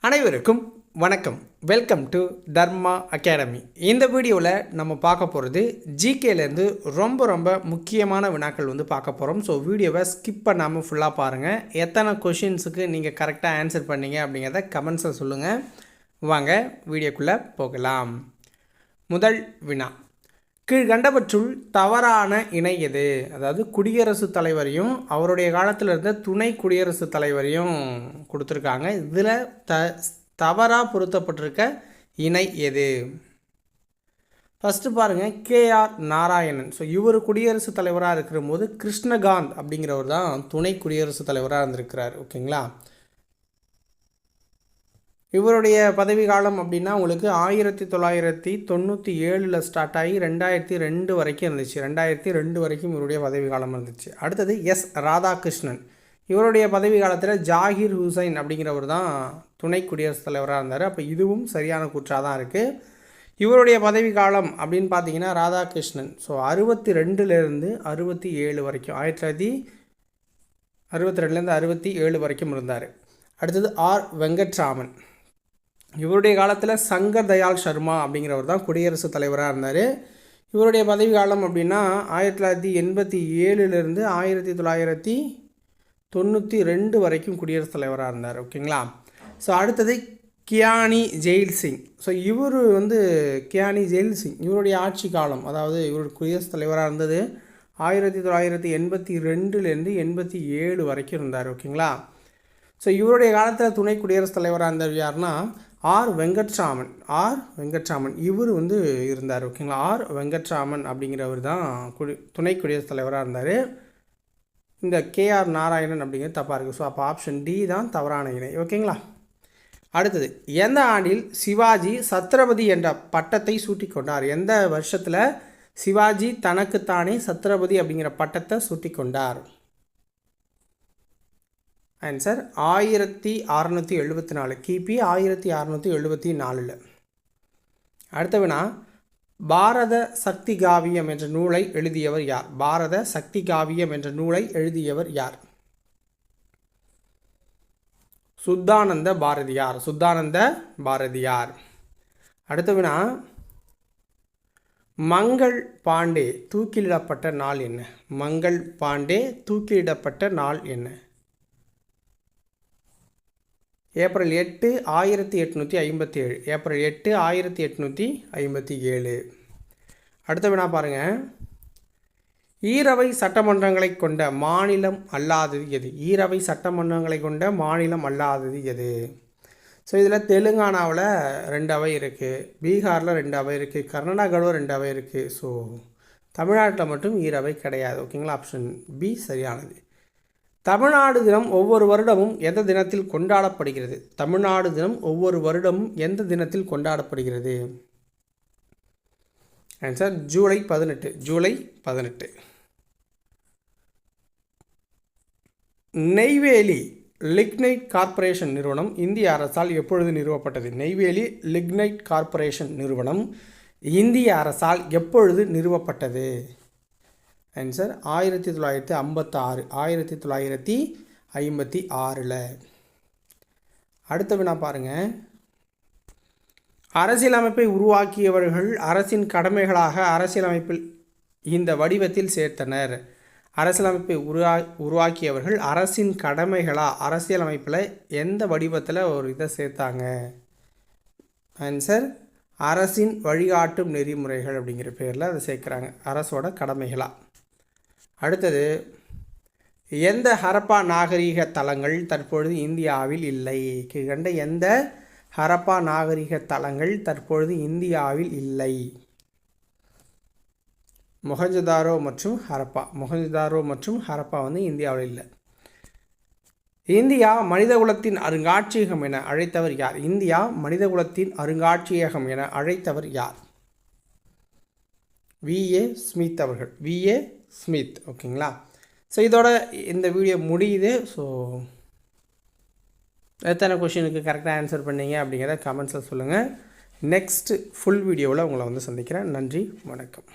அனைவருக்கும் வணக்கம். Welcome to Dharma academy. இந்த வீடியோவில் நம்ம பார்க்க போகிறது ஜிகேலேருந்து ரொம்ப முக்கியமான வினாக்கள் பார்க்க போகிறோம். ஸோ வீடியோவை ஸ்கிப் பண்ணாமல் ஃபுல்லாக பாருங்கள். எத்தனை கொஷின்ஸுக்கு நீங்கள் கரெக்டாக ஆன்சர் பண்ணீங்க அப்படிங்கிறத கமெண்ட்ஸில் சொல்லுங்கள். வாங்க வீடியோக்குள்ளே போகலாம். முதல் வினா, கீழ்கண்டவற்றுள் தவறான இணை எது? அதாவது குடியரசுத் தலைவரையும் அவருடைய காலத்தில் இருந்த துணை குடியரசுத் தலைவரையும் கொடுத்துருக்காங்க. இதில் தவறாக பொருத்தப்பட்டிருக்க இணை எது? ஃபஸ்ட்டு பாருங்கள், கேஆர் நாராயணன். ஸோ இவர் குடியரசுத் தலைவராக இருக்கிற போது கிருஷ்ணகாந்த் அப்படிங்கிறவர் தான் துணை குடியரசுத் தலைவராக இருந்திருக்கிறார். ஓகேங்களா? இவருடைய பதவி காலம் அப்படின்னா உங்களுக்கு 1997 ஸ்டார்ட் ஆகி 2002 வரைக்கும் இருந்துச்சு. 2002 வரைக்கும் இவருடைய பதவி காலம் இருந்துச்சு. அடுத்தது எஸ் ராதாகிருஷ்ணன். இவருடைய பதவி காலத்தில் ஜாகிர் ஹுசைன் அப்படிங்கிறவர் தான் துணை குடியரசுத் தலைவராக இருந்தார். அப்போ இதுவும் சரியான கூற்றாக தான் இருக்குது. இவருடைய பதவி காலம் அப்படின்னு பார்த்தீங்கன்னா ராதாகிருஷ்ணன் 62லேருந்து 67 வரைக்கும், 1962லேருந்து 67 வரைக்கும் இருந்தார். அடுத்தது ஆர் வெங்கட்ராமன். இவருடைய காலத்தில் சங்கர் தயாள் சர்மா அப்படிங்கிறவர் தான் குடியரசுத் தலைவராக இருந்தார். இவருடைய பதவி காலம் அப்படின்னா 1987லேருந்து 1992 வரைக்கும் குடியரசுத் தலைவராக இருந்தார். ஓகேங்களா? ஸோ அடுத்தது கியானி ஜெயில் சிங். ஸோ இவர் கியானி ஜெயில் சிங் இவருடைய ஆட்சி காலம், அதாவது இவர் குடியரசுத் தலைவராக இருந்தது 1982லேருந்து 87 வரைக்கும் இருந்தார். ஓகேங்களா? ஸோ இவருடைய காலத்தில் துணை குடியரசுத் தலைவராக இருந்தவர் யாருன்னா ஆர் வெங்கட்ராமன் இவர் இருந்தார். ஓகேங்களா? ஆர் வெங்கட்ராமன் அப்படிங்கிறவர் தான் துணை குடியரசுத் தலைவராக இருந்தார். இந்த கேஆர் நாராயணன் அப்படிங்கிறது தப்பாக இருக்குது. ஸோ அப்போ ஆப்ஷன் டி தான் தவறான இணை. ஓகேங்களா? அடுத்தது, எந்த ஆண்டில் சிவாஜி சத்ரபதி என்ற பட்டத்தை சூட்டிக்கொண்டார்? எந்த வருஷத்தில் சிவாஜி தனக்குத்தானே சத்ரபதி அப்படிங்கிற பட்டத்தை சூட்டிக்கொண்டார்? ஆன்சர் 1674, கிபி 1674. அடுத்த வினா, பாரத சக்தி காவியம் என்ற நூலை எழுதியவர் யார்? பாரத சக்தி காவியம் என்ற நூலை எழுதியவர் யார்? சுத்தானந்த பாரதியார். அடுத்த வினா, மங்கள் பாண்டே தூக்கிலிடப்பட்ட நாள் என்ன? மங்கள் பாண்டே தூக்கிலிடப்பட்ட நாள் என்ன? ஏப்ரல் 8, 1857. ஏப்ரல் 8, 1857. அடுத்த வினா பாருங்கள், ஈரவை சட்டமன்றங்களை கொண்ட மாநிலம் அல்லாதது எது? ஈரவை சட்டமன்றங்களை கொண்ட மாநிலம் அல்லாதது எது? ஸோ இதில் தெலுங்கானாவில் 2 அவை இருக்குது, பீகாரில் 2 அவை இருக்குது, கர்நாடகாவில் 2 அவை இருக்குது. ஸோ தமிழ்நாட்டில் மட்டும் ஈரவை கிடையாது. ஓகேங்களா? ஆப்ஷன் பி சரியானது. தமிழ்நாடு தினம் ஒவ்வொரு வருடமும் எந்த தினத்தில் கொண்டாடப்படுகிறது? தமிழ்நாடு தினம் ஒவ்வொரு வருடமும் எந்த தினத்தில் கொண்டாடப்படுகிறது? Answer July 18. Neyveli lignite corporation நிறுவனம் இந்திய அரசால் எப்பொழுது நிறுவப்பட்டது? நெய்வேலி லிக்னைட் கார்ப்பரேஷன் நிறுவனம் இந்திய அரசால் எப்பொழுது நிறுவப்பட்டது? ஆன்சர் 1956. 1956. அடுத்த வினா பாருங்கள், அரசியலமைப்பை உருவாக்கியவர்கள் அரசின் கடமைகளாக அரசியலமைப்பில் இந்த வடிவத்தில் சேர்த்தனர். அரசியலமைப்பை உருவாக்கியவர்கள் அரசின் கடமைகளாக அரசியலமைப்பில் எந்த வடிவத்தில் ஒரு இதை சேர்த்தாங்க? ஆன்சர் அரசின் வழிகாட்டும் நெறிமுறைகள் அப்படிங்கிற பேரில் அதை சேர்க்குறாங்க, அரசோட கடமைகளாக. அடுத்தது, எந்த ஹரப்பா நாகரிக தலங்கள் தற்பொழுது இந்தியாவில் இல்லை? கீழ்கண்ட எந்த ஹரப்பா நாகரிக தலங்கள் தற்பொழுது இந்தியாவில் இல்லை? மொஹஞ்சதாரோ மற்றும் ஹரப்பா இந்தியாவில் இல்லை. இந்தியா மனிதகுலத்தின் அருங்காட்சியகம் என அழைத்தவர் யார்? இந்தியா மனிதகுலத்தின் அருங்காட்சியகம் என அழைத்தவர் யார்? விஏ ஸ்மித் அவர்கள். VA Smith. ஓகேங்களா? ஸோ இதோட இந்த வீடியோ முடியுது. ஸோ எத்தனை கொஷினுக்கு கரெக்டாக ஆன்சர் பண்ணீங்க அப்படிங்கிறத கமெண்ட்ஸில் சொல்லுங்கள். நெக்ஸ்ட் ஃபுல் வீடியோவில் உங்களை சந்திக்கிறேன். நன்றி, வணக்கம்.